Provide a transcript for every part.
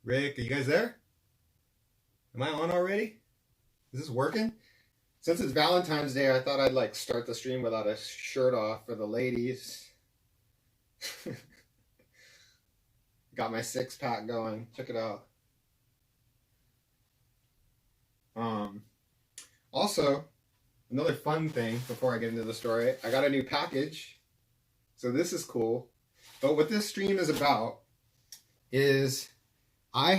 Rick, are you guys there? Am I on already? Is this working? Since it's Valentine's Day, I thought I'd like start the stream without a shirt off for the ladies. Got my six-pack going. Check it out. Also, another fun thing before I get into the story, I got a new package. So this is cool. But what this stream is about is I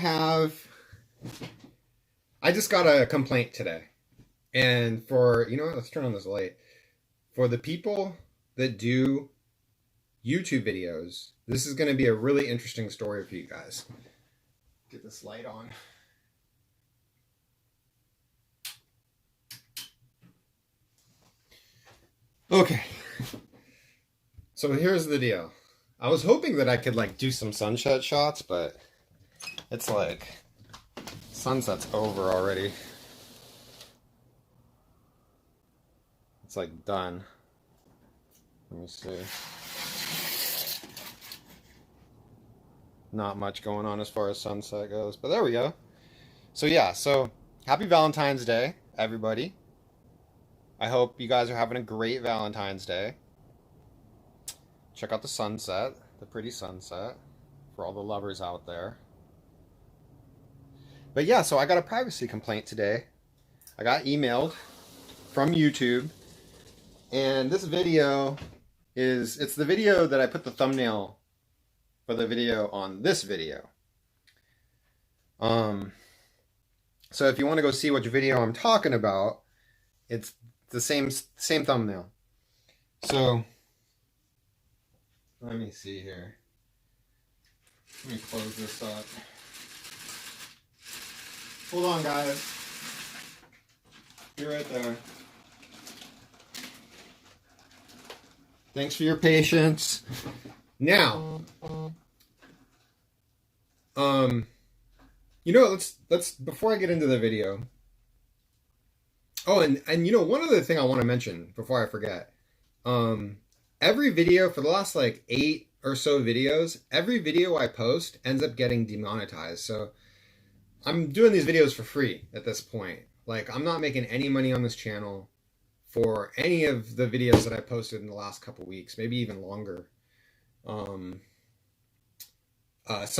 just got a complaint today. And for, you know what, let's turn on this light. For the people that do YouTube videos, this is going to be a really interesting story for you guys. Get this light on. Okay. So here's the deal. I was hoping that I could like do some sunset shots, but it's like sunset's over already. It's like done. Let me see. Not much going on as far as sunset goes, but there we go. So yeah, so happy Valentine's Day, everybody. I hope you guys are having a great Valentine's Day. Check out the sunset, the pretty sunset, for all the lovers out there. But yeah, so I got a privacy complaint today. I got emailed from YouTube. And this video it's the video that I put the thumbnail for the video on this video. So if you want to go see which video I'm talking about, it's the same thumbnail. So let me see here. Let me close this up. Hold on, guys. You're right there. Thanks for your patience. Now, you know, let's before I get into the video. Oh, and you know, one other thing I want to mention before I forget. Every video for the last like 8 or so videos, every video I post ends up getting demonetized. So I'm doing these videos for free at this point. Like, I'm not making any money on this channel for any of the videos that I posted in the last couple weeks, maybe even longer. Some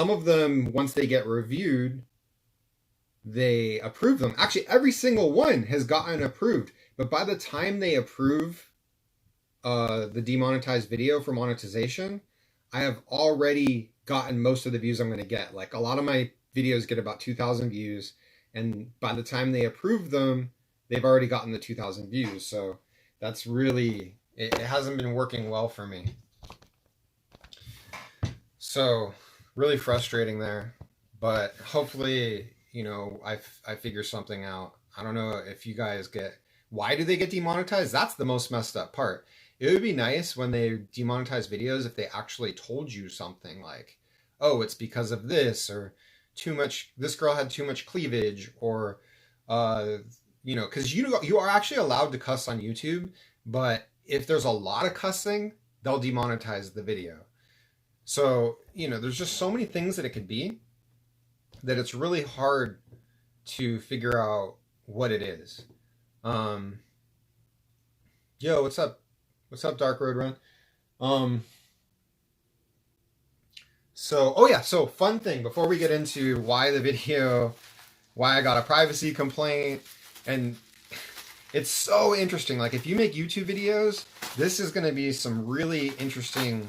of them, once they get reviewed, they approve them. Actually, every single one has gotten approved. But by the time they approve the demonetized video for monetization, I have already gotten most of the views I'm going to get. Like, a lot of my videos get about 2,000 views. And by the time they approve them, they've already gotten the 2,000 views. So that's really, it hasn't been working well for me. So really frustrating there, but hopefully, you know, I figure something out. I don't know if you guys get, why do they get demonetized? That's the most messed up part. It would be nice when they demonetize videos if they actually told you something like, oh, it's because of this, or too much, this girl had too much cleavage, or, you know, because you are actually allowed to cuss on YouTube, but if there's a lot of cussing, they'll demonetize the video. So, you know, there's just so many things that it could be that it's really hard to figure out what it is. Yo, what's up? What's up, Dark Road Run? So, oh yeah, so fun thing before we get into why I got a privacy complaint. And it's so interesting. Like, if you make YouTube videos, this is going to be some really interesting.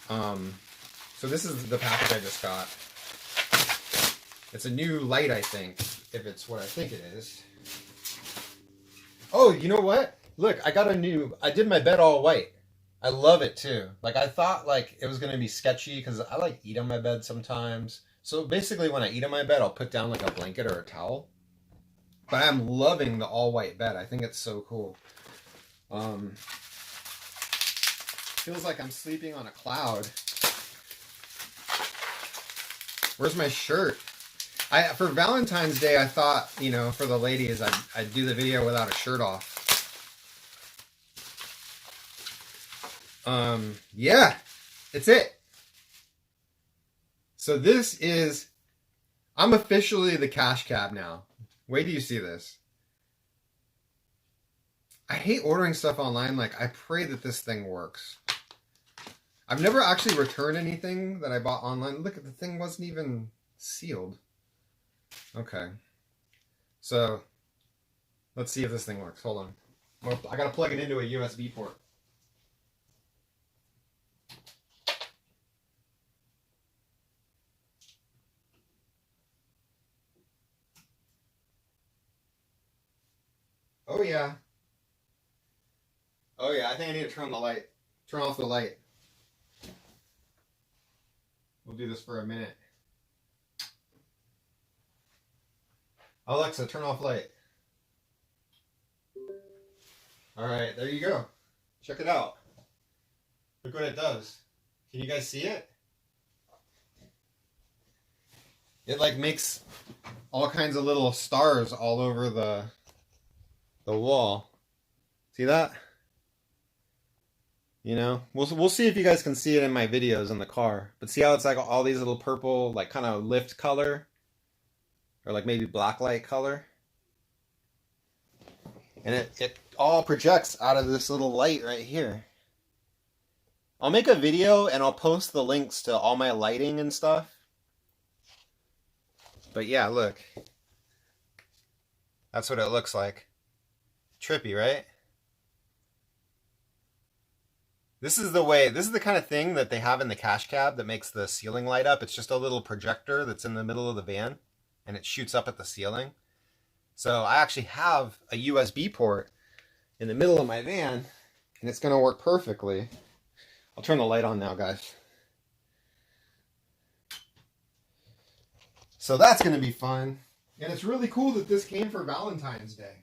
So this is the package I just got. It's a new light, I think, if it's what I think it is. Oh, you know what? Look, I did my bed all white. I love it too. Like, I thought like it was going to be sketchy because I like eat on my bed sometimes. So basically when I eat on my bed, I'll put down like a blanket or a towel. But I'm loving the all-white bed. I think it's so cool. Feels like I'm sleeping on a cloud. Where's my shirt? For Valentine's Day, I thought, you know, for the ladies, I'd do the video without a shirt off. Yeah, it's it. So this is I'm officially the cash cab now. Wait till you see this. I hate ordering stuff online. Like, I pray that this thing works. I've never actually returned anything that I bought online. Look, the thing wasn't even sealed. Okay. So, let's see if this thing works. Hold on. I gotta plug it into a USB port. Oh yeah. Oh yeah, I think I need to turn the light. Turn off the light. We'll do this for a minute. Alexa, turn off light. Alright, there you go. Check it out. Look what it does. Can you guys see it? It like makes all kinds of little stars all over the wall. See that? You know, we'll see if you guys can see it in my videos in the car. But see how it's like all these little purple, like kind of lift color, or like maybe blacklight color, and it all projects out of this little light right here. I'll make a video and I'll post the links to all my lighting and stuff. But yeah, look, that's what it looks like. Trippy, right? This is the kind of thing that they have in the cash cab that makes the ceiling light up. It's just a little projector that's in the middle of the van and it shoots up at the ceiling. So I actually have a USB port in the middle of my van and it's going to work perfectly. I'll turn the light on now, guys. So that's going to be fun. And it's really cool that this came for Valentine's Day.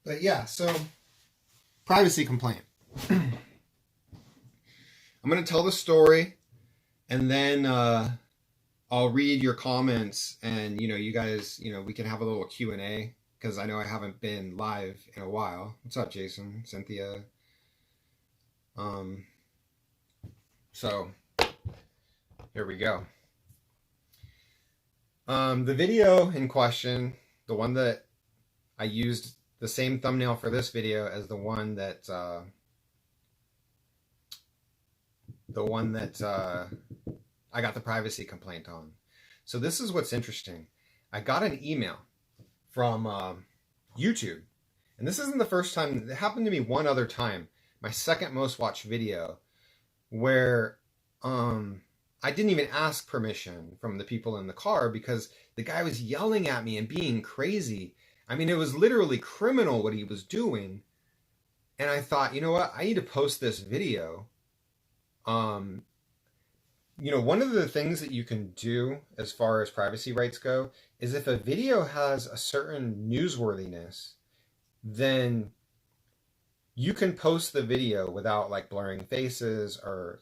But yeah, so privacy complaint. I'm going to tell the story and then I'll read your comments and, you guys, we can have a little Q&A because I know I haven't been live in a while. What's up, Jason? Cynthia? So here we go. The video in question, the one that I used the same thumbnail for this video as the one that I got the privacy complaint on. So this is what's interesting. I got an email from YouTube, and this isn't the first time. It happened to me one other time, my second most watched video, where I didn't even ask permission from the people in the car because the guy was yelling at me and being crazy. I mean, it was literally criminal what he was doing. And I thought, you know what? I need to post this video. One of the things that you can do as far as privacy rights go is if a video has a certain newsworthiness, then you can post the video without like blurring faces or,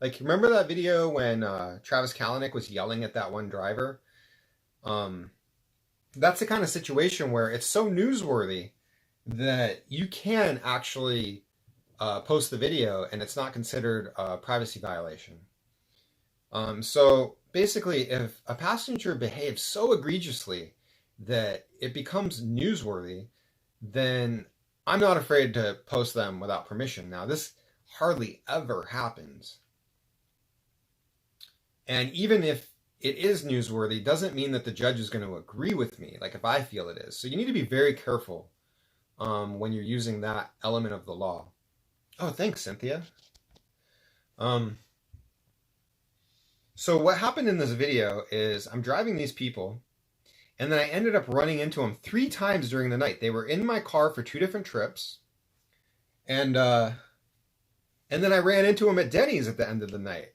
like remember that video when Travis Kalanick was yelling at that one driver? That's the kind of situation where it's so newsworthy that you can actually post the video and it's not considered a privacy violation. So basically, if a passenger behaves so egregiously that it becomes newsworthy, then I'm not afraid to post them without permission. Now, this hardly ever happens. And even if it is newsworthy, doesn't mean that the judge is going to agree with me, like if I feel it is. So you need to be very careful when you're using that element of the law. Oh, thanks, Cynthia. So what happened in this video is I'm driving these people, and then I ended up running into them 3 times during the night. They were in my car for 2 different trips, and then I ran into them at Denny's at the end of the night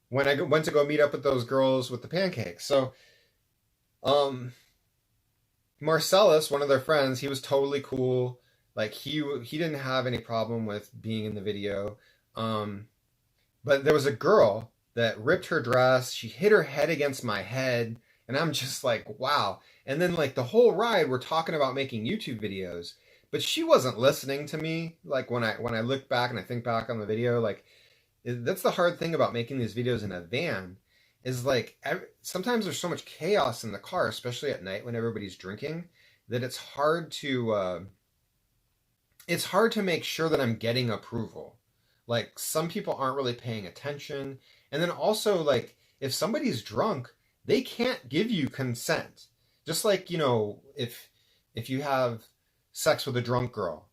when I went to go meet up with those girls with the pancakes. So, Marcellus, one of their friends, he was totally cool. Like he didn't have any problem with being in the video. But there was a girl that ripped her dress. She hit her head against my head. And I'm just like, wow. And then like the whole ride, we're talking about making YouTube videos, but she wasn't listening to me. Like when I look back and I think back on the video, like That's the hard thing about making these videos in a van, is like sometimes there's so much chaos in the car, especially at night when everybody's drinking, that it's hard to make sure that I'm getting approval. Like some people aren't really paying attention. And then also like if somebody's drunk, they can't give you consent. Just like, if you have sex with a drunk girl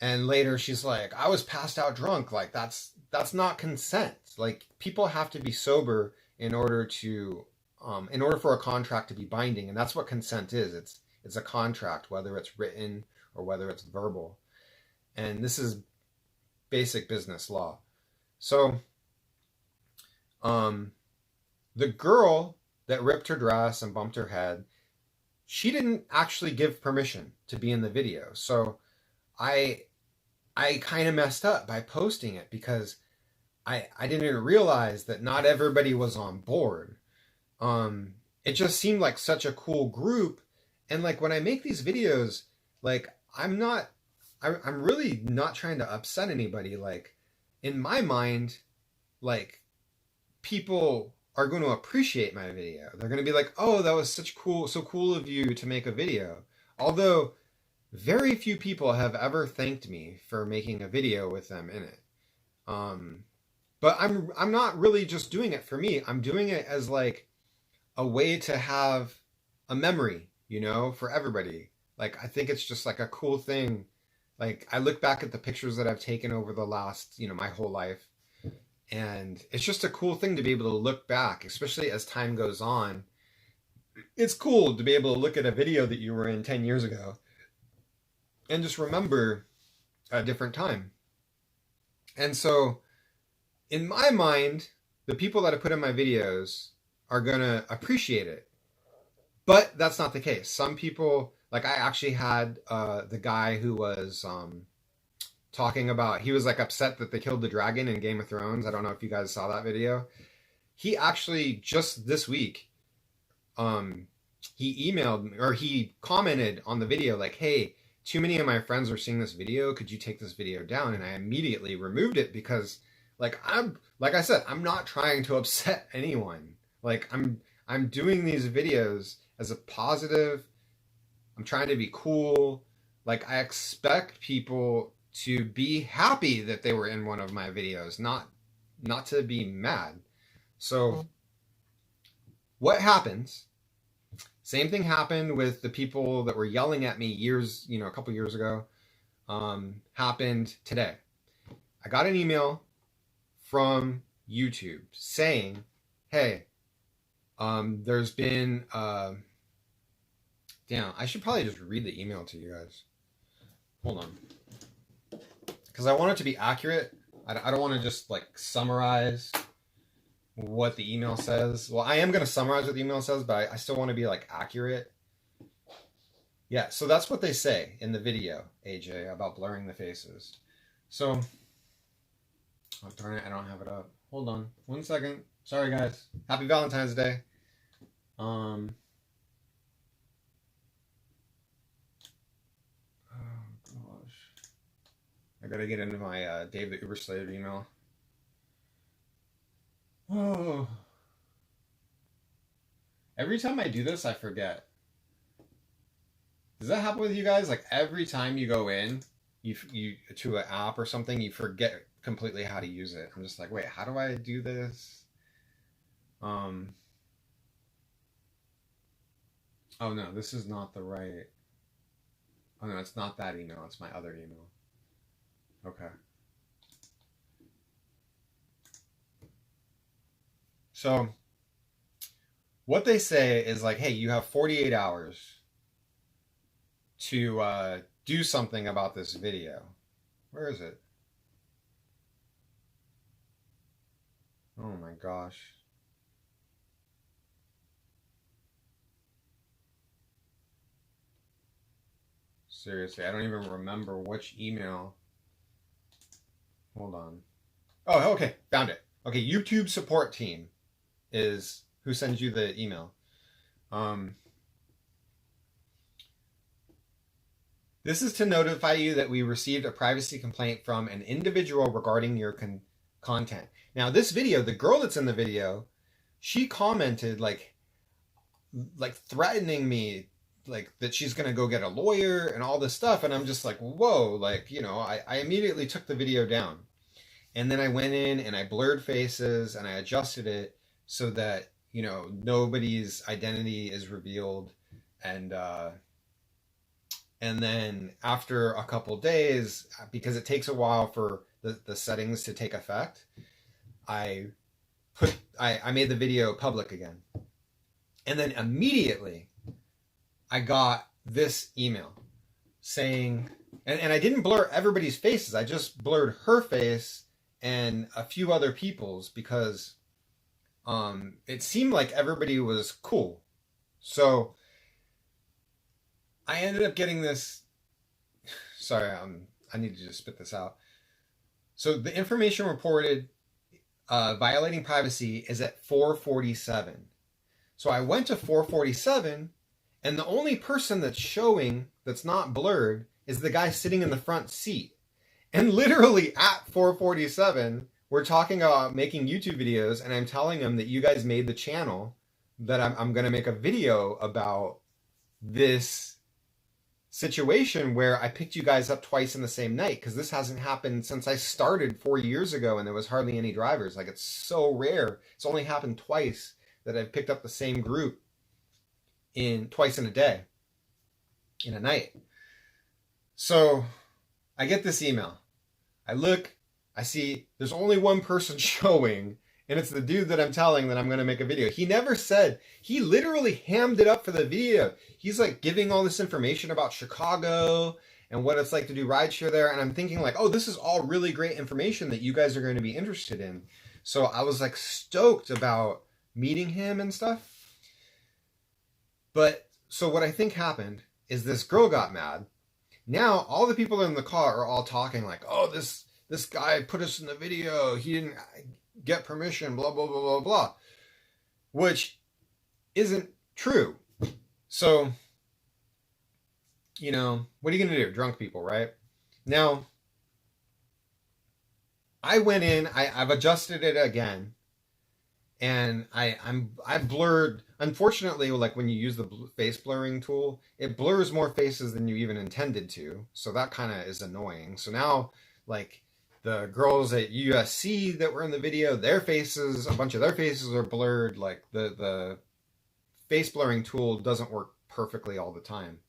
and later she's like, I was passed out drunk, like that's not consent. Like people have to be sober in order for a contract to be binding, and that's what consent is. It's a contract, whether it's written or whether it's verbal. And this is basic business law. So, the girl that ripped her dress and bumped her head, she didn't actually give permission to be in the video. So, I kind of messed up by posting it because I didn't realize that not everybody was on board. It just seemed like such a cool group, and like when I make these videos, like I'm really not trying to upset anybody. Like in my mind, like people are going to appreciate my video. They're going to be like, "Oh, that was so cool of you to make a video." Although very few people have ever thanked me for making a video with them in it. But I'm not really just doing it for me. I'm doing it as like a way to have a memory, for everybody. Like I think it's just like a cool thing. Like I look back at the pictures that I've taken over the last, my whole life, and it's just a cool thing to be able to look back, especially as time goes on. It's cool to be able to look at a video that you were in 10 years ago and just remember a different time. And so in my mind, the people that I put in my videos are going to appreciate it. But that's not the case. Some people, like I actually had the guy who was talking about, he was like upset that they killed the dragon in Game of Thrones. I don't know if you guys saw that video. He actually just this week, he emailed me, or he commented on the video like, hey, too many of my friends are seeing this video. Could you take this video down? And I immediately removed it because like I said, I'm not trying to upset anyone. Like I'm doing these videos as a positive. I'm trying to be cool. Like I expect people to be happy that they were in one of my videos, not to be mad. So what happens? Same thing happened with the people that were yelling at me a couple years ago. Happened today. I got an email from YouTube saying, hey, there's been, damn, I should probably just read the email to you guys. Hold on. Because I want it to be accurate. I don't want to just like summarize what the email says. Well, I am going to summarize what the email says, but I still want to be like accurate. Yeah, so that's what they say in the video, AJ, about blurring the faces. So, oh darn it, I don't have it up. Hold on, 1 second. Sorry guys. Happy Valentine's Day. Oh gosh. I gotta get into my Dave the Uber Slave email. Oh. Every time I do this, I forget. Does that happen with you guys? Like every time you go in, you to an app or something, you forget completely how to use it. I'm just like, wait, how do I do this? Oh no, this is not the right. Oh no, it's not that email. It's my other email. Okay. So what they say is like, hey, you have 48 hours to do something about this video. Where is it? Oh my gosh. Seriously, I don't even remember which email. Hold on. Oh, okay, found it. Okay, YouTube support team is who sends you the email. This is to notify you that we received a privacy complaint from an individual regarding your content. Now this video, the girl that's in the video, she commented like threatening me, like that she's gonna go get a lawyer and all this stuff, and I'm just like, whoa, like, you know, I immediately took the video down. And then I went in and I blurred faces and I adjusted it so that, you know, nobody's identity is revealed. And then after a couple days, because it takes a while for the settings to take effect, I made the video public again. And then immediately I got this email saying, and I didn't blur everybody's faces. I just blurred her face and a few other people's, because it seemed like everybody was cool. So I ended up getting this. Sorry, I need to just spit this out. So the information reported violating privacy is at 447. So I went to 447, and the only person that's showing that's not blurred is the guy sitting in the front seat. And literally at 447, we're talking about making YouTube videos, and I'm telling him that you guys made the channel, that I'm going to make a video about this situation where I picked you guys up twice in the same night, because this hasn't happened since I started 4 years ago, and there was hardly any drivers. Like, it's so rare. It's only happened twice that I've picked up the same group twice in a day, in a night. So I get this email. I look, I see there's only one person showing, and it's the dude that I'm telling that I'm going to make a video. He never said, he literally hammed it up for the video. He's like giving all this information about Chicago and what it's like to do rideshare there. And I'm thinking like, oh, this is all really great information that you guys are going to be interested in. So I was like stoked about meeting him and stuff. But so what I think happened is this girl got mad. Now all the people in the car are all talking like, oh, this guy put us in the video. He didn't get permission, blah, blah, blah, blah, blah. Which isn't true. So, you know, what are you going to do? Drunk people, right? Now, I went in, I've adjusted it again. And I blurred, unfortunately, like when you use the face blurring tool, it blurs more faces than you even intended to. So that kind of is annoying. So now, like, the girls at USC that were in the video, their faces, a bunch of their faces are blurred. Like, the face blurring tool doesn't work perfectly all the time.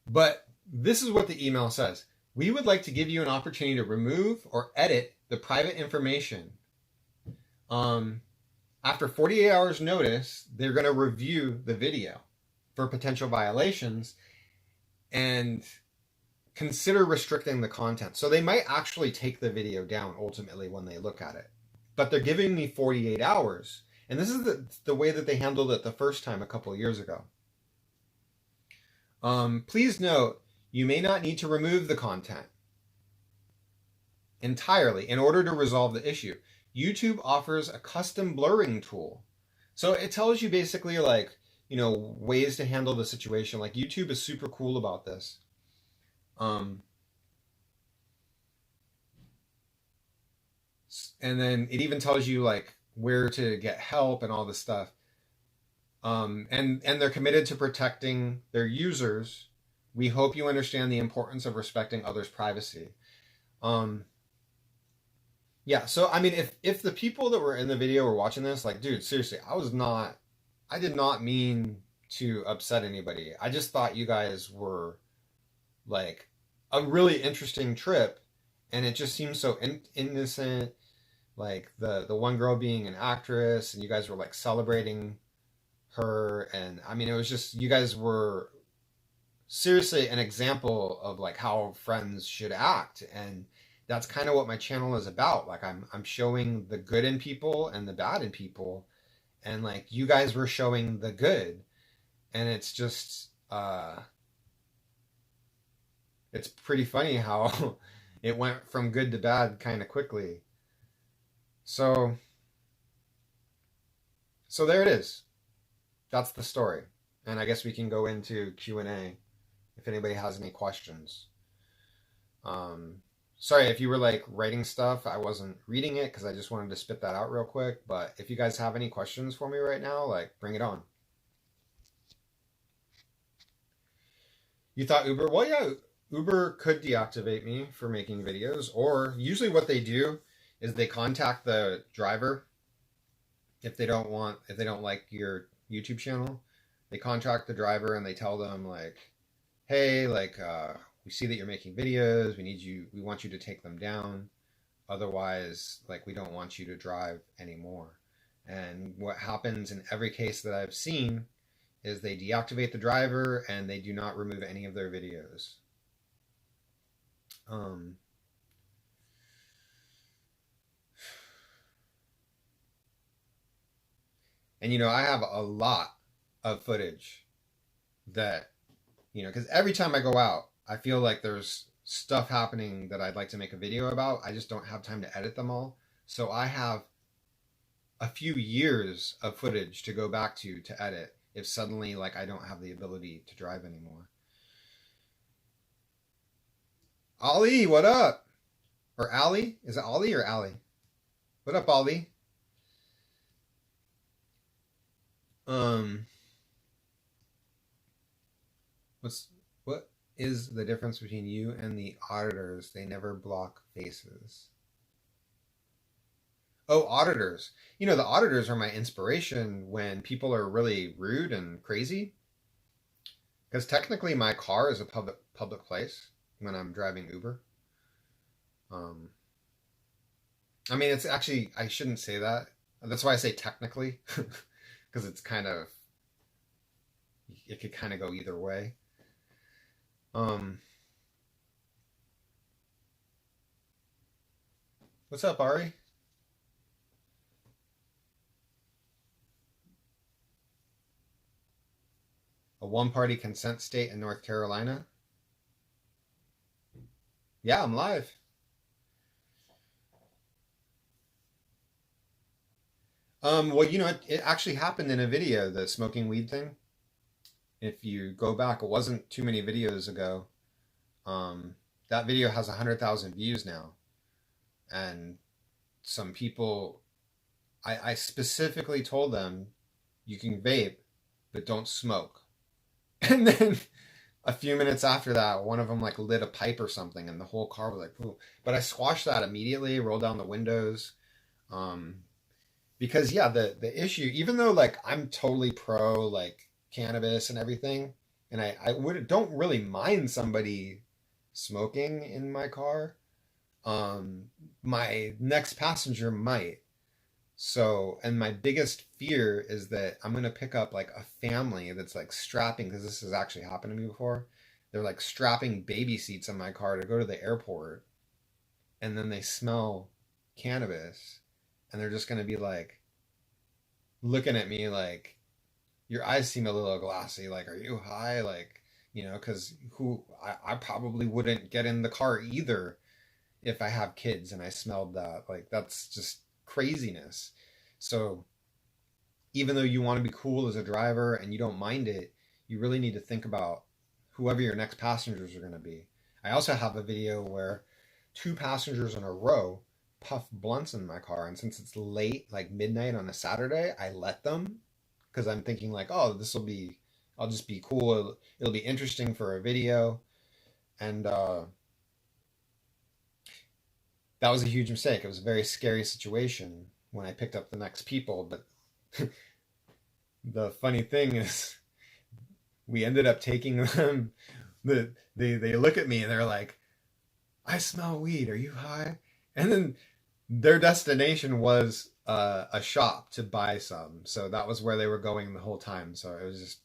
But this is what the email says. We would like to give you an opportunity to remove or edit the private information. After 48 hours notice, they're going to review the video for potential violations and consider restricting the content. So they might actually take the video down ultimately when they look at it. But they're giving me 48 hours. And this is the way that they handled it the first time a couple of years ago. Please note, you may not need to remove the content entirely in order to resolve the issue. YouTube offers a custom blurring tool. So it tells you basically like, you know, ways to handle the situation. Like YouTube is super cool about this. And then it even tells you like where to get help and all this stuff. And they're committed to protecting their users. We hope you understand the importance of respecting others' privacy. Yeah, so I mean, if the people that were in the video were watching this, like, dude, seriously, I did not mean to upset anybody. I just thought you guys were like a really interesting trip, and it just seems so innocent. Like the one girl being an actress, and you guys were like celebrating her, and I mean, it was just, you guys were seriously an example of like how friends should act, and that's kind of what my channel is about. Like I'm showing the good in people and the bad in people, and like you guys were showing the good, and it's just it's pretty funny how it went from good to bad kind of quickly. So there it is. That's the story. And I guess we can go into Q&A if anybody has any questions. Sorry if you were like writing stuff. I wasn't reading it because I just wanted to spit that out real quick. But if you guys have any questions for me right now, like bring it on. You thought Uber? Well, yeah, Uber could deactivate me for making videos, or usually what they do is they contact the driver if they don't like your YouTube channel. They contact the driver and they tell them like, hey, like we see that you're making videos. We want you to take them down. Otherwise, like we don't want you to drive anymore. And what happens in every case that I've seen is they deactivate the driver and they do not remove any of their videos. Um, and I have a lot of footage that, because every time I go out, I feel like there's stuff happening that I'd like to make a video about. I just don't have time to edit them all. So I have a few years of footage to go back to edit if suddenly like I don't have the ability to drive anymore. Ollie, what up? Or Allie? Is it Ollie or Allie? What up, Ollie? What is the difference between you and the auditors? They never block faces. Oh, auditors. The auditors are my inspiration when people are really rude and crazy. Because technically my car is a public place when I'm driving Uber. I mean, it's actually, I shouldn't say that. That's why I say technically. Because it could kind of go either way. What's up, Ari? A one-party consent state in North Carolina? Yeah, I'm live. Well, it actually happened in a video, the smoking weed thing. If you go back, it wasn't too many videos ago. That video has 100,000 views now. And some people, I specifically told them, you can vape, but don't smoke. And then a few minutes after that, one of them like lit a pipe or something, and the whole car was like, "Ooh." But I squashed that immediately, rolled down the windows. Because yeah, the issue, even though like I'm totally pro like cannabis and everything, and I don't really mind somebody smoking in my car, my next passenger might. So, and my biggest fear is that I'm gonna pick up like a family that's like strapping, because this has actually happened to me before. They're like strapping baby seats in my car to go to the airport, and then they smell cannabis, and they're just gonna be like looking at me like, your eyes seem a little glassy. Like, are you high? Like, because I probably wouldn't get in the car either if I have kids and I smelled that. Like, that's just craziness. So, even though you want to be cool as a driver and you don't mind it, you really need to think about whoever your next passengers are going to be. I also have a video where two passengers in a row puff blunts in my car, and since it's late, like midnight on a Saturday, I let them because I'm thinking like, oh, I'll just be cool. It'll be interesting for a video, and that was a huge mistake. It was a very scary situation when I picked up the next people. But the funny thing is, we ended up taking them. They look at me and they're like, "I smell weed. Are you high?" And then their destination was a shop to buy some. So that was where they were going the whole time. So it was just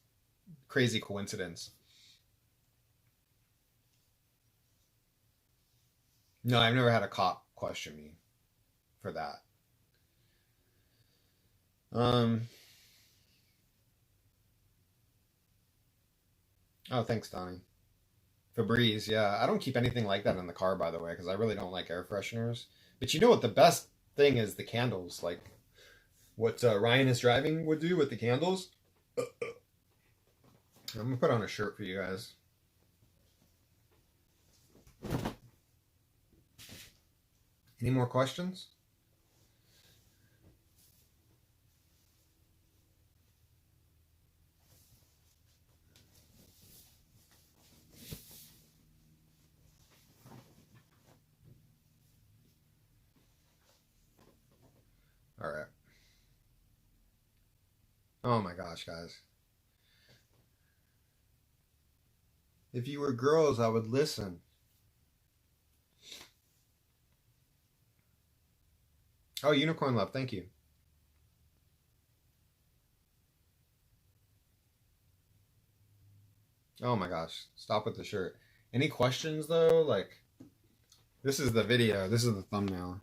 crazy coincidence. No, I've never had a cop question me for that. Um, oh, thanks, Donnie. Febreze, yeah. I don't keep anything like that in the car, by the way, because I really don't like air fresheners. But you know what the best thing is? The candles. Like what Ryan is driving would do with the candles. I'm gonna put on a shirt for you guys. Any more questions? All right. Oh my gosh, guys. If you were girls, I would listen. Oh, Unicorn Love, thank you. Oh my gosh, stop with the shirt. Any questions though? Like, this is the video, this is the thumbnail.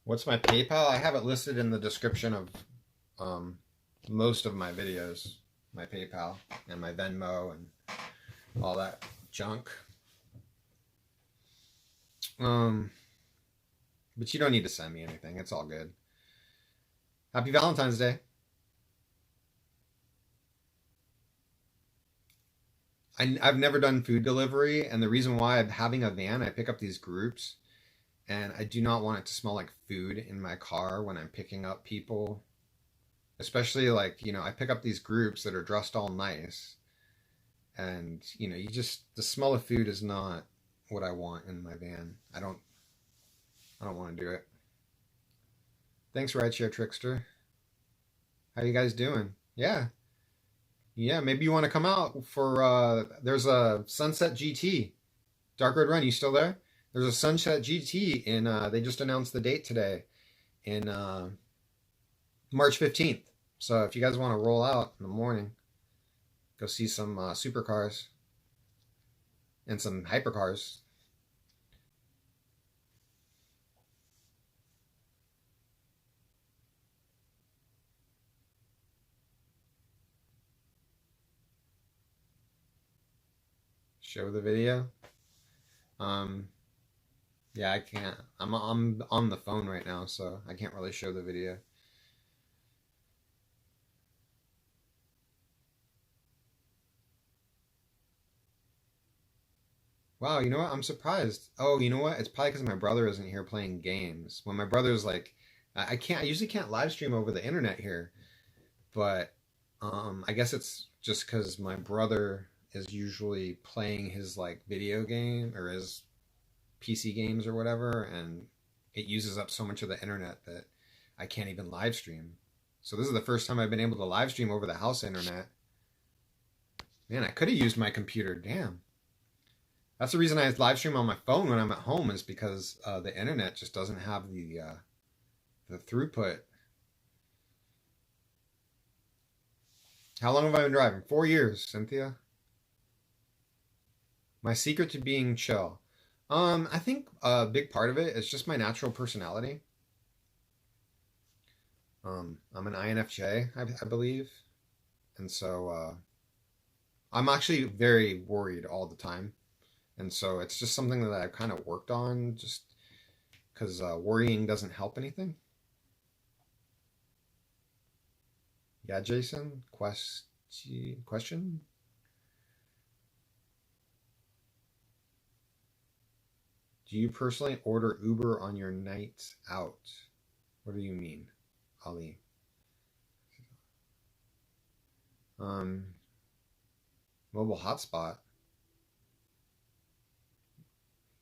What's my PayPal? I have it listed in the description of most of my videos. My PayPal and my Venmo and all that junk. But you don't need to send me anything. It's all good. Happy Valentine's Day. I've never done food delivery, and the reason why I'm having a van, I pick up these groups, and I do not want it to smell like food in my car when I'm picking up people. Especially like, I pick up these groups that are dressed all nice, and the smell of food is not what I want in my van. I don't want to do it. Thanks, Rideshare Trickster. How you guys doing? Yeah. Yeah, maybe you want to come out for, there's a Sunset GT. Dark Road Run, you still there? There's a Sunset GT they just announced the date today in March 15th. So if you guys want to roll out in the morning, go see some supercars and some hypercars. Show the video. Yeah, I can't. I'm on the phone right now, so I can't really show the video. Wow, you know what? I'm surprised. Oh, you know what? It's probably because my brother isn't here playing games. When my brother's like, I can't. I usually can't live stream over the internet here, but I guess it's just because my brother is usually playing his like video game or his PC games or whatever, and it uses up so much of the internet that I can't even live stream. So this is the first time I've been able to live stream over the house internet. Man, I could have used my computer. Damn. That's the reason I live stream on my phone when I'm at home, is because the internet just doesn't have the throughput. How long have I been driving? 4 years, Cynthia. My secret to being chill. I think a big part of it is just my natural personality. I'm an INFJ, I believe, and so I'm actually very worried all the time. And so it's just something that I've kind of worked on, just because worrying doesn't help anything. Yeah, Jason? Question? Do you personally order Uber on your nights out? What do you mean, Ali? Mobile hotspot.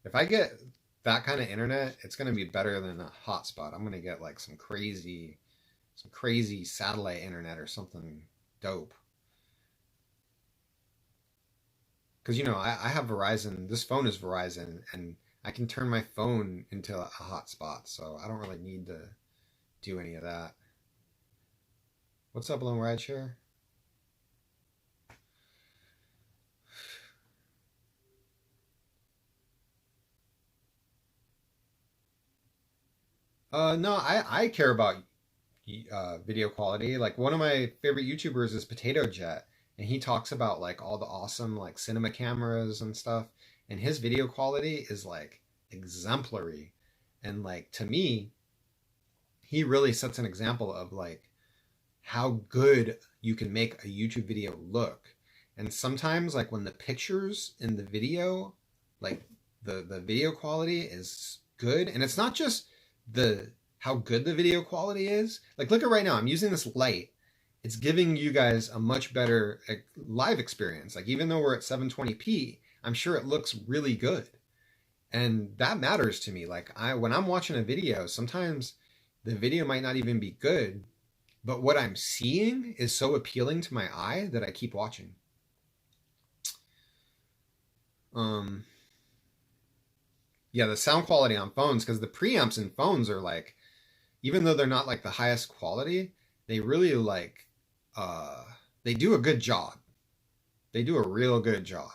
If I get that kind of internet, it's going to be better than a hotspot. I'm going to get like some crazy satellite internet or something dope. Because, I have Verizon. This phone is Verizon, and I can turn my phone into a hotspot, so I don't really need to do any of that. What's up, Lone Rideshare? No, I care about video quality. Like one of my favorite YouTubers is Potato Jet, and he talks about like all the awesome like cinema cameras and stuff, and his video quality is like exemplary. And like to me, he really sets an example of like how good you can make a YouTube video look. And sometimes like when the pictures in the video, like the video quality is good, and it's not just the how good the video quality is. Like look at right now, I'm using this light. It's giving you guys a much better live experience. Like even though we're at 720p, I'm sure it looks really good. And that matters to me. Like when I'm watching a video, sometimes the video might not even be good, but what I'm seeing is so appealing to my eye that I keep watching. Yeah, the sound quality on phones, because the preamps in phones are like, even though they're not like the highest quality, they really like, they do a good job. They do a real good job.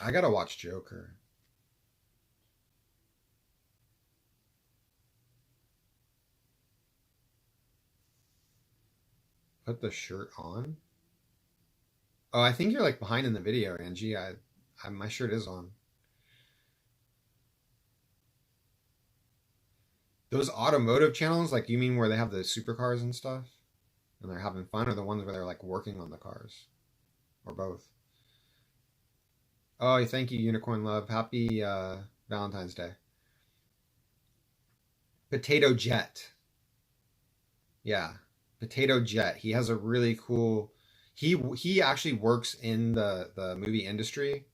I gotta watch Joker. Put the shirt on. Oh, I think you're like behind in the video, Angie. My shirt is on. Those automotive channels, like you mean where they have the supercars and stuff, and they're having fun, or the ones where they're like working on the cars, or both? Oh, thank you, Unicorn Love. Happy Valentine's Day. Potato Jet. Yeah, Potato Jet. He has a really cool. He actually works in the movie industry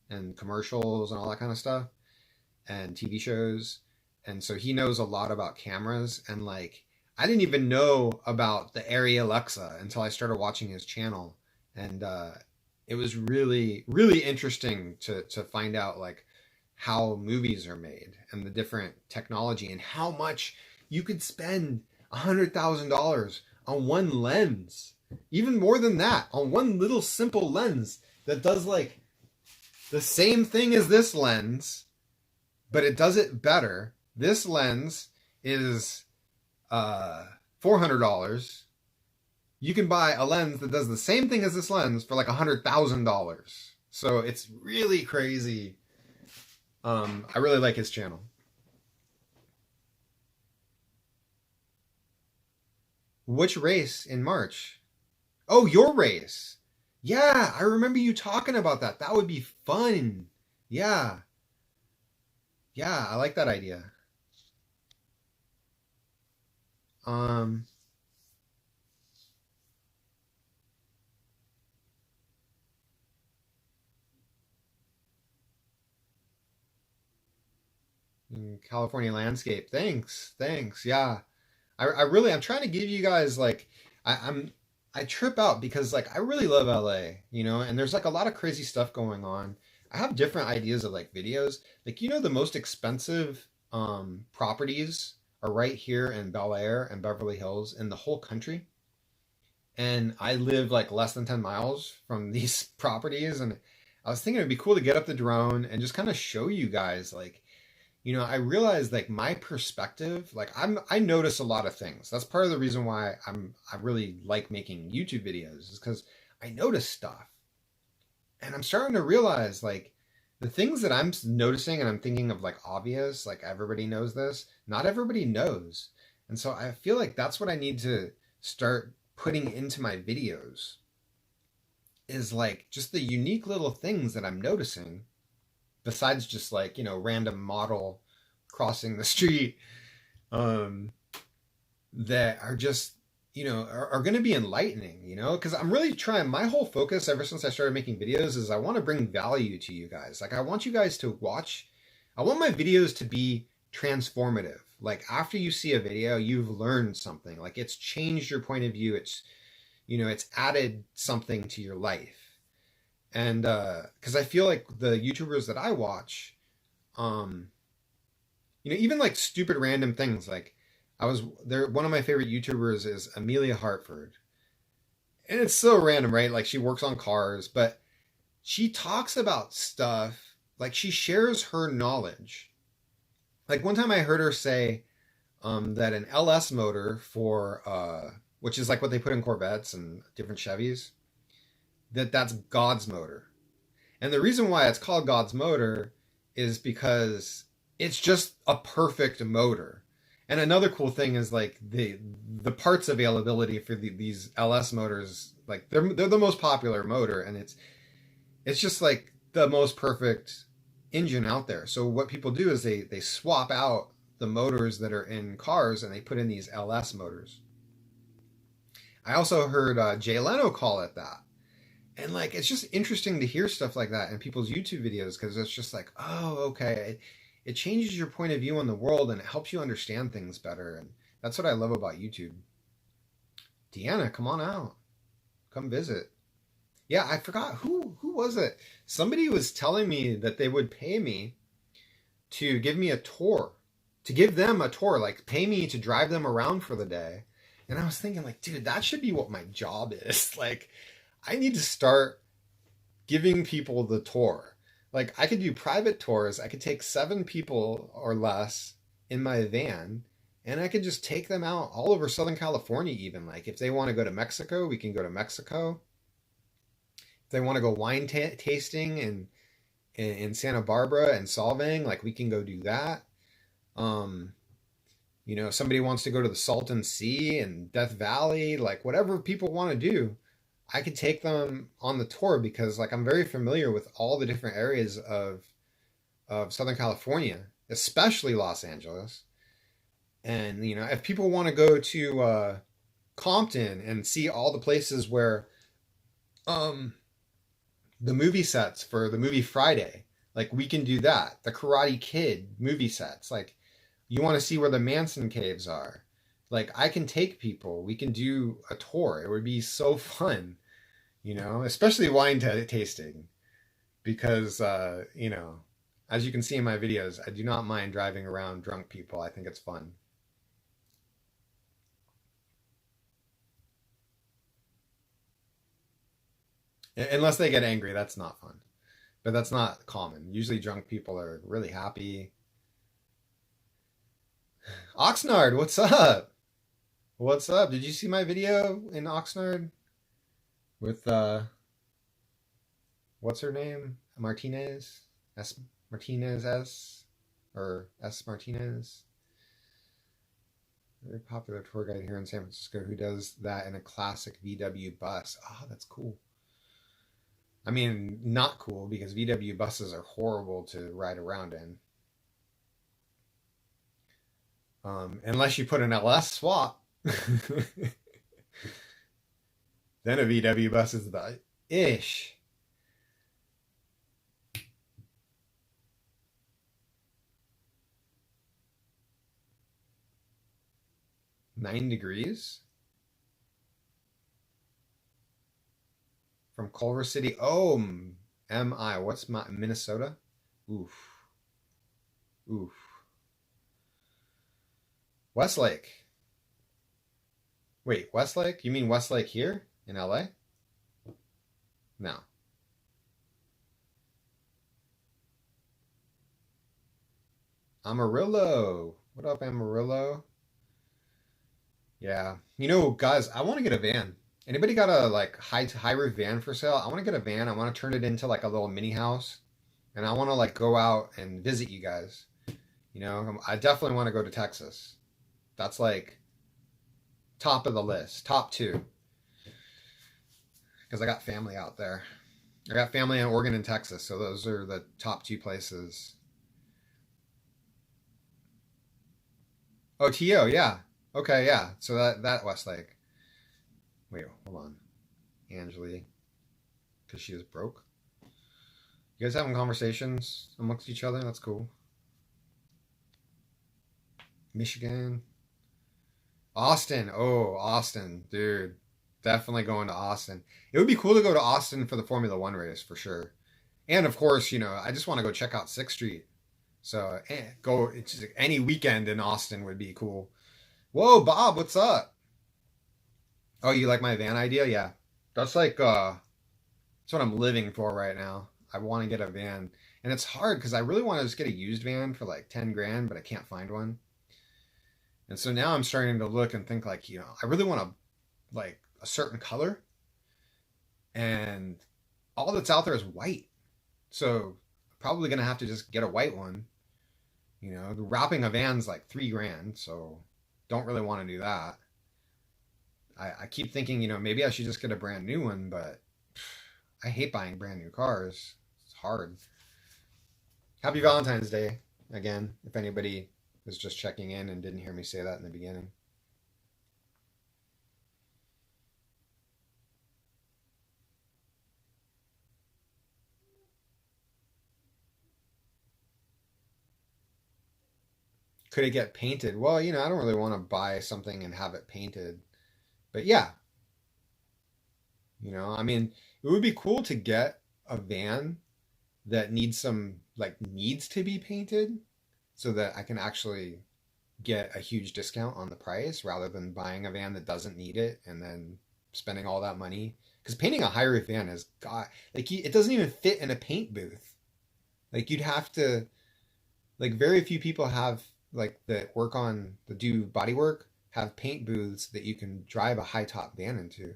and commercials and all that kind of stuff and TV shows, and so he knows a lot about cameras. And like I didn't even know about the Arri Alexa until I started watching his channel, and it was really interesting to find out like how movies are made and the different technology and how much you could spend $100,000 on one lens, even more than that, on one little simple lens that does like the same thing as this lens, but it does it better. This lens is $400. You can buy a lens that does the same thing as this lens for like $100,000. So it's really crazy. I really like his channel. Which race in March? Oh, your race. Yeah, I remember you talking about that. That would be fun. Yeah. Yeah, I like that idea. Um, California landscape. Thanks. Thanks. Yeah. I'm trying to give you guys like I trip out because like I really love LA, and there's like a lot of crazy stuff going on. I have different ideas of like videos. Like the most expensive properties are right here in Bel Air and Beverly Hills in the whole country. And I live like less than 10 miles from these properties, and I was thinking it'd be cool to get up the drone and just kind of show you guys like I realized like my perspective, like I notice a lot of things. That's part of the reason why I really like making YouTube videos, is because I notice stuff. And I'm starting to realize like the things that I'm noticing and I'm thinking of like obvious, like everybody knows this, not everybody knows. And so I feel like that's what I need to start putting into my videos, is like just the unique little things that I'm noticing, besides just like random model crossing the street, that are just are going to be enlightening, because I'm really trying. My whole focus ever since I started making videos is I want to bring value to you guys. Like I want you guys to watch. I want my videos to be transformative. Like after you see a video, you've learned something. Like it's changed your point of view. It's added something to your life. And because I feel like the YouTubers that I watch, even like stupid random things, like I was there. One of my favorite YouTubers is Amelia Hartford, and it's so random, right? Like she works on cars, but she talks about stuff, like she shares her knowledge. Like one time I heard her say that an LS motor for which is like what they put in Corvettes and different Chevys, that's God's motor. And the reason why it's called God's motor is because it's just a perfect motor. And another cool thing is like the parts availability for these LS motors, like they're the most popular motor, and it's just like the most perfect engine out there. So what people do is they swap out the motors that are in cars and they put in these LS motors. I also heard Jay Leno call it that. And like it's just interesting to hear stuff like that in people's YouTube videos, because it's just like, oh, okay. It changes your point of view on the world and it helps you understand things better. And that's what I love about YouTube. Deanna, come on out. Come visit. Yeah, I forgot who was it? Somebody was telling me that they would pay me to give me a tour, to give them a tour, like pay me to drive them around for the day. And I was thinking, like, dude, that should be what my job is. Like, I need to start giving people the tour. Like, I could do private tours. I could take 7 people or less in my van, and I could just take them out all over Southern California, even. Like, if they want to go to Mexico, we can go to Mexico. If they want to go wine tasting in Santa Barbara and Solvang, like, we can go do that. You know, if somebody wants to go to the Salton Sea and Death Valley, like, whatever people want to do, I could take them on the tour, because like I'm very familiar with all the different areas of Southern California, especially Los Angeles. And you know, if people want to go to Compton and see all the places where the movie sets for the movie Friday, like we can do that. The Karate Kid movie sets, like you want to see where the Manson caves are, like I can take people, we can do a tour. It would be so fun, you know, especially wine tasting, because you know, as you can see in my videos, I do not mind driving around drunk people. I think it's fun. Unless they get angry, that's not fun. But that's not common. Usually drunk people are really happy. Oxnard, what's up? What's up? Did you see my video in Oxnard with what's her name? Martinez? S Martinez S or S Martinez? Very popular tour guide here in San Francisco who does that in a classic VW bus. Oh, that's cool. I mean, not cool, because VW buses are horrible to ride around in. Unless you put an LS swap. Then a VW bus is the ish. $9 from Culver City. Oh, MI. What's my Minnesota? Oof. Oof. Westlake. Wait, Westlake? You mean Westlake here in LA? No. Amarillo. What up, Amarillo? Yeah. You know, guys, I want to get a van. Anybody got a like high roof van for sale? I want to get a van. I want to turn it into like a little mini house, and I want to like go out and visit you guys. You know, I definitely want to go to Texas. That's like top of the list, top 2, because I got family out there. I got family in Oregon and Texas, so those are the top 2 places. Oh, TO, yeah. Okay, yeah. So that Westlake. Wait, hold on. Angeli, because she is broke. You guys having conversations amongst each other? That's cool. Michigan. Austin. Oh, Austin, dude. Definitely going to Austin. It would be cool to go to Austin for the Formula One race for sure. And of course, you know, I just want to go check out 6th Street. So it's just, any weekend in Austin would be cool. Whoa, Bob, what's up? Oh, you like my van idea? Yeah. That's like that's what I'm living for right now. I want to get a van. And it's hard because I really want to just get a used van for like 10 grand, but I can't find one. And so now I'm starting to look and think like, you know, I really want to like a certain color, and all that's out there is white. So probably going to have to just get a white one. You know, wrapping a van's like $3,000, so don't really want to do that. I keep thinking, maybe I should just get a brand new one, but I hate buying brand new cars. It's hard. Happy Valentine's Day again, if anybody was just checking in and didn't hear me say that in the beginning. Could it get painted? Well, I don't really want to buy something and have it painted. But yeah, I mean, it would be cool to get a van that needs to be painted so that I can actually get a huge discount on the price rather than buying a van that doesn't need it and then spending all that money. Because painting a high roof van is God, like it doesn't even fit in a paint booth. Like you'd have to, like very few people have like that work on the do body work have paint booths that you can drive a high top van into.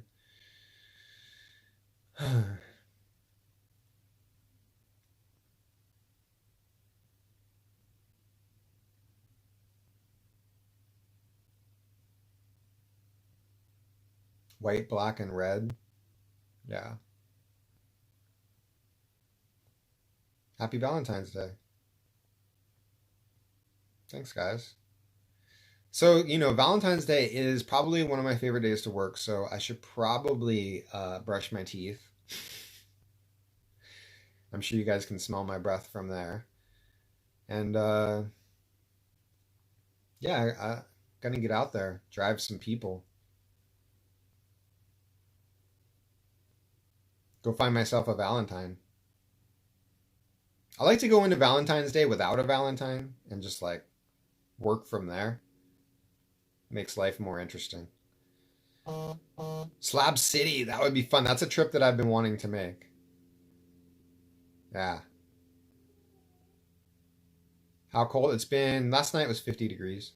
White, black, and red. Yeah. Happy Valentine's Day. Thanks, guys. So, Valentine's Day is probably one of my favorite days to work, so I should probably brush my teeth. I'm sure you guys can smell my breath from there. And yeah, I gonna get out there, drive some people, go find myself a Valentine. I like to go into Valentine's Day without a Valentine and just like work from there. Makes life more interesting. Slab City, that would be fun. That's a trip that I've been wanting to make. Yeah. How cold it's been. Last night was 50 degrees.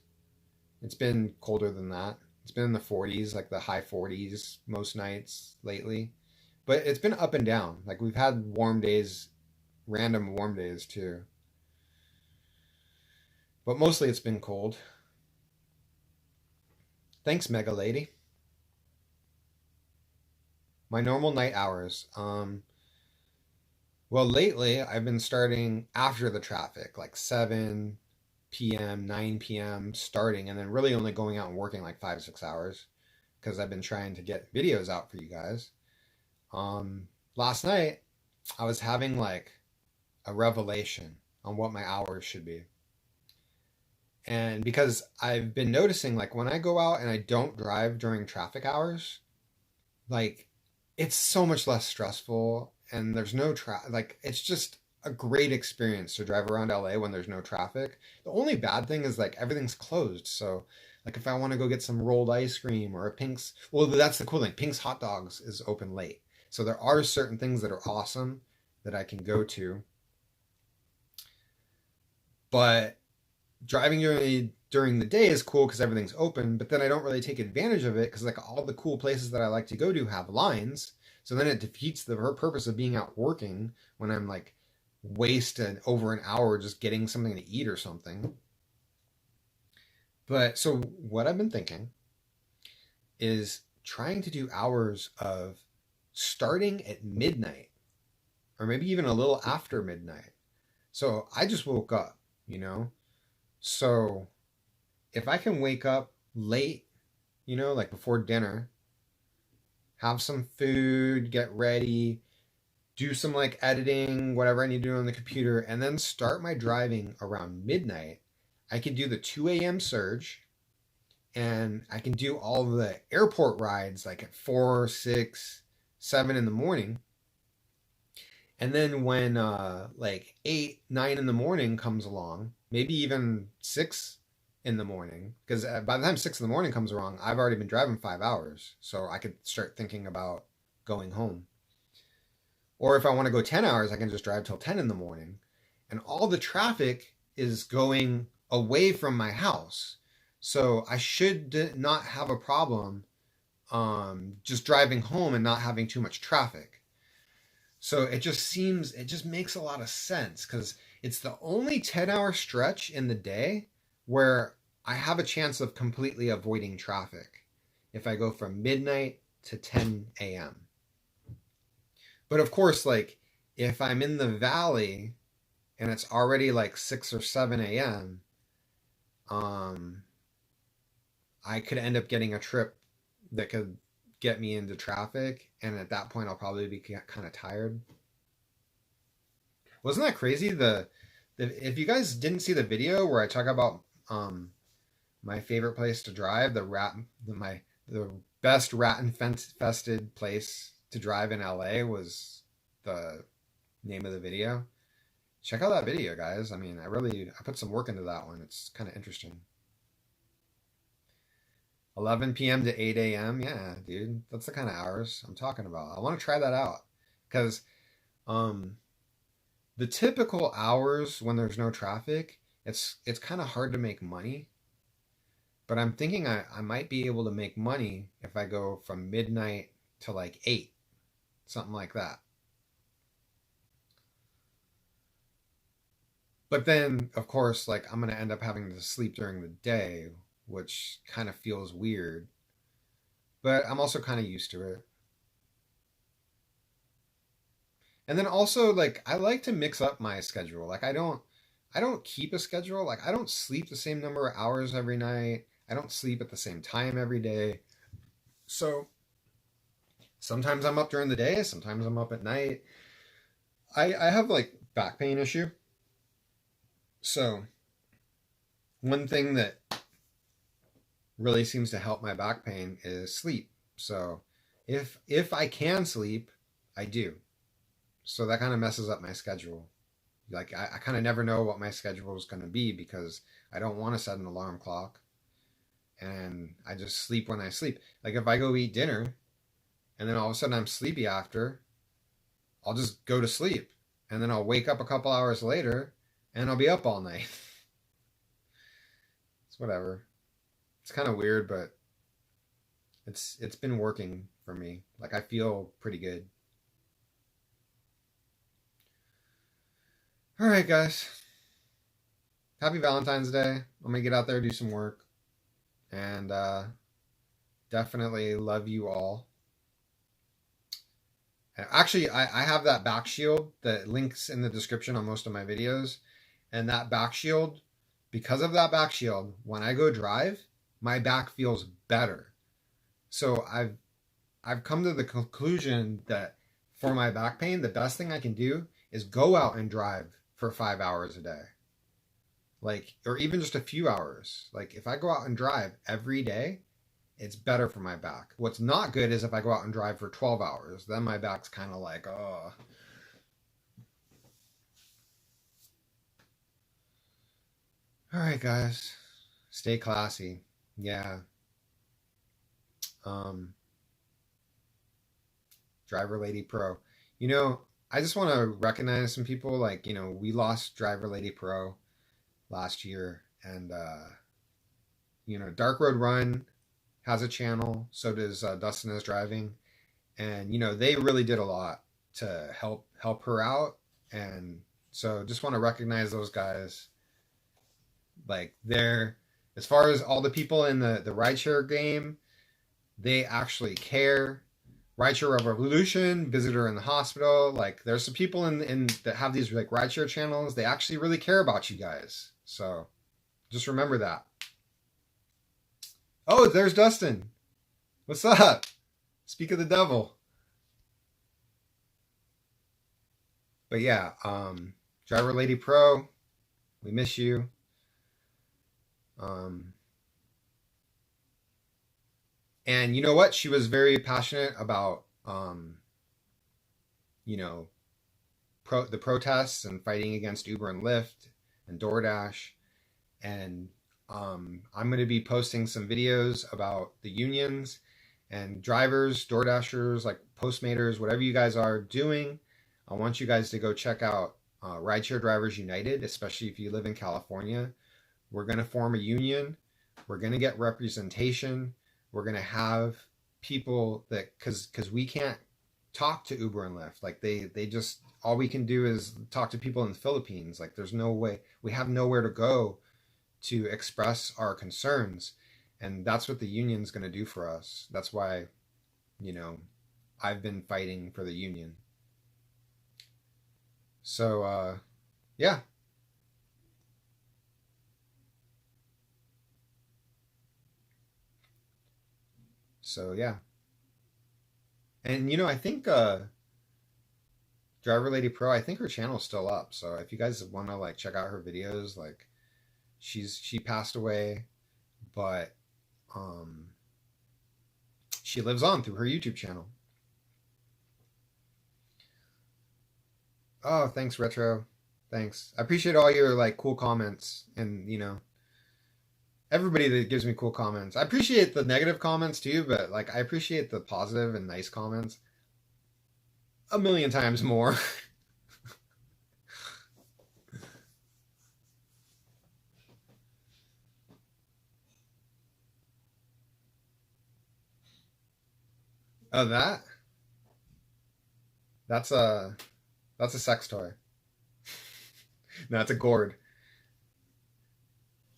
It's been colder than that. It's been in the 40s, like the high 40s most nights lately. But it's been up and down. Like we've had warm days, random warm days too. But mostly it's been cold. Thanks, Mega Lady. My normal night hours. Well, lately I've been starting after the traffic, like 7 p.m., 9 p.m. starting, and then really only going out and working like 5 or 6 hours because I've been trying to get videos out for you guys. Last night I was having like a revelation on what my hours should be. And because I've been noticing, like, when I go out and I don't drive during traffic hours, like, it's so much less stressful and there's no like, it's just a great experience to drive around LA when there's no traffic. The only bad thing is, like, everything's closed. So, like, if I want to go get some rolled ice cream or a Pink's, well, that's the cool thing. Pink's Hot Dogs is open late. So there are certain things that are awesome that I can go to. But driving during the day is cool because everything's open, but then I don't really take advantage of it because like all the cool places that I like to go to have lines. So then it defeats the purpose of being out working when I'm like wasted over an hour just getting something to eat or something. But so what I've been thinking is trying to do hours of starting at midnight or maybe even a little after midnight. So I just woke up, you know? So if I can wake up late, like before dinner, have some food, get ready, do some like editing, whatever I need to do on the computer, and then start my driving around midnight, I can do the 2 a.m. surge and I can do all the airport rides like at 4, 6, 7 in the morning. And then when like 8, 9 in the morning comes along, maybe even 6 in the morning, because by the time 6 in the morning comes along, I've already been driving 5 hours. So I could start thinking about going home. Or if I want to go 10 hours, I can just drive till 10 in the morning. And all the traffic is going away from my house. So I should not have a problem just driving home and not having too much traffic. So it just makes a lot of sense because it's the only 10-hour stretch in the day where I have a chance of completely avoiding traffic if I go from midnight to 10 a.m. But of course, like if I'm in the valley and it's already like 6 or 7 a.m., um, I could end up getting a trip that could get me into traffic. And at that point, I'll probably be kind of tired. Wasn't that crazy? If you guys didn't see the video where I talk about my favorite place to drive, the best rat infested place to drive in LA was the name of the video. Check out that video, guys. I mean, I put some work into that one. It's kind of interesting. 11 p.m. to 8 a.m. Yeah, dude, that's the kind of hours I'm talking about. I want to try that out because um, the typical hours when there's no traffic, it's kind of hard to make money. But I'm thinking I might be able to make money if I go from midnight to like 8, something like that. But then, of course, like I'm going to end up having to sleep during the day, which kind of feels weird. But I'm also kind of used to it. And then also like I like to mix up my schedule. Like I don't keep a schedule. Like I don't sleep the same number of hours every night. I don't sleep at the same time every day. So sometimes I'm up during the day, sometimes I'm up at night. I have like back pain issue. So one thing that really seems to help my back pain is sleep. So if I can sleep, I do. So that kind of messes up my schedule. Like I kind of never know what my schedule is going to be because I don't want to set an alarm clock and I just sleep when I sleep. Like if I go eat dinner and then all of a sudden I'm sleepy after, I'll just go to sleep and then I'll wake up a couple hours later and I'll be up all night. It's whatever. It's kind of weird, but it's been working for me. Like I feel pretty good. All right, guys. Happy Valentine's Day. I'm gonna get out there do some work, and definitely love you all. Actually, I have that back shield that links in the description on most of my videos, and that back shield, because of that back shield, when I go drive, my back feels better. So I've come to the conclusion that for my back pain, the best thing I can do is go out and drive for 5 hours a day. Like, or even just a few hours. Like, if I go out and drive every day, it's better for my back. What's not good is if I go out and drive for 12 hours. Then my back's kind of like, oh. All right, guys. Stay classy. Yeah. Um, Driver Lady Pro. You know, I just want to recognize some people. Like, we lost Driver Lady Pro last year, and Dark Road Run has a channel. So does Dustin is Driving, and they really did a lot to help her out, and so just want to recognize those guys. Like they're as far as all the people in the rideshare game, they actually care. Rideshare Revolution, Visitor in the Hospital. Like, there's some people in that have these like rideshare channels. They actually really care about you guys. So, just remember that. Oh, there's Dustin. What's up? Speak of the devil. But yeah, Driver Lady Pro, we miss you. And you know what? She was very passionate about, the protests and fighting against Uber and Lyft and DoorDash. And I'm going to be posting some videos about the unions and drivers, DoorDashers, like Postmaters, whatever you guys are doing. I want you guys to go check out Rideshare Drivers United, especially if you live in California. We're going to form a union. We're going to get representation. We're going to have people that, because we can't talk to Uber and Lyft. Like they just, all we can do is talk to people in the Philippines. Like there's no way, we have nowhere to go to express our concerns. And that's what the union's going to do for us. That's why, you know, I've been fighting for the union. So, yeah. So, yeah. And, I think Driver Lady Pro, I think her channel's still up. So if you guys want to like check out her videos, like she passed away, but um she lives on through her YouTube channel. Oh, thanks, Retro. Thanks. I appreciate all your like cool comments and everybody that gives me cool comments. I appreciate the negative comments too, but like I appreciate the positive and nice comments a million times more. Oh, that's a that's a sex toy. No, it's a gourd.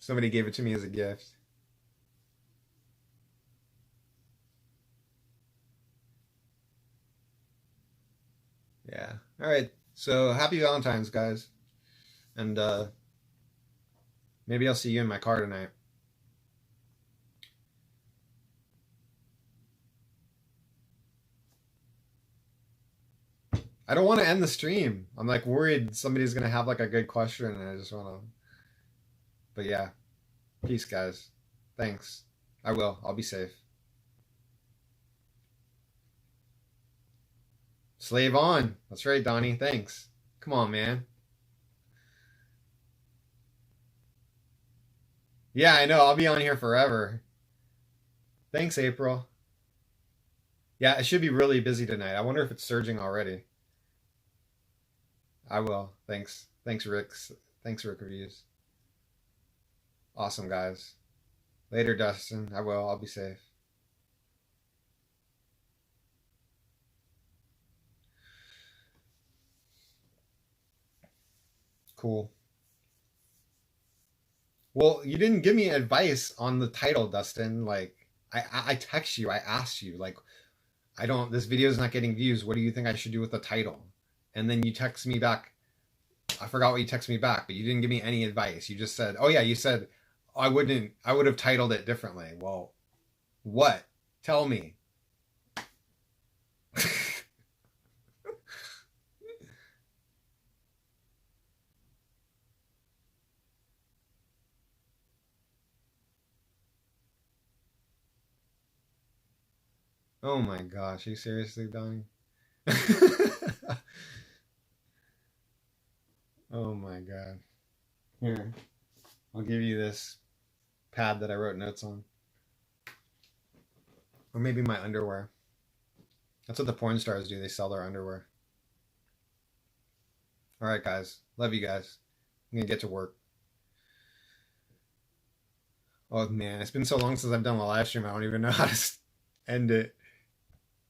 Somebody gave it to me as a gift. Yeah. All right. So happy Valentine's, guys. And maybe I'll see you in my car tonight. I don't want to end the stream. I'm like worried somebody's gonna have like a good question, and I just want to. But yeah, peace, guys. Thanks. I will. I'll be safe. Slave on. That's right, Donnie. Thanks. Come on, man. Yeah, I know. I'll be on here forever. Thanks, April. Yeah, it should be really busy tonight. I wonder if it's surging already. I will. Thanks. Thanks, Rick. Thanks, Rick Reviews. Awesome, guys. Later, Dustin. I will. I'll be safe. Cool. Well, you didn't give me advice on the title, Dustin. Like, I text you. I asked you, like, I don't. This video is not getting views. What do you think I should do with the title? And then you text me back. I forgot what you texted me back, but you didn't give me any advice. You just said, "Oh yeah," you said, "I wouldn't. I would have titled it differently." Well, what? Tell me. Oh my gosh, are you seriously dying? Oh my god. Here, I'll give you this pad that I wrote notes on. Or maybe my underwear. That's what the porn stars do. They sell their underwear. All right, guys. Love you guys. I'm going to get to work. Oh, man. It's been so long since I've done a live stream. I don't even know how to end it.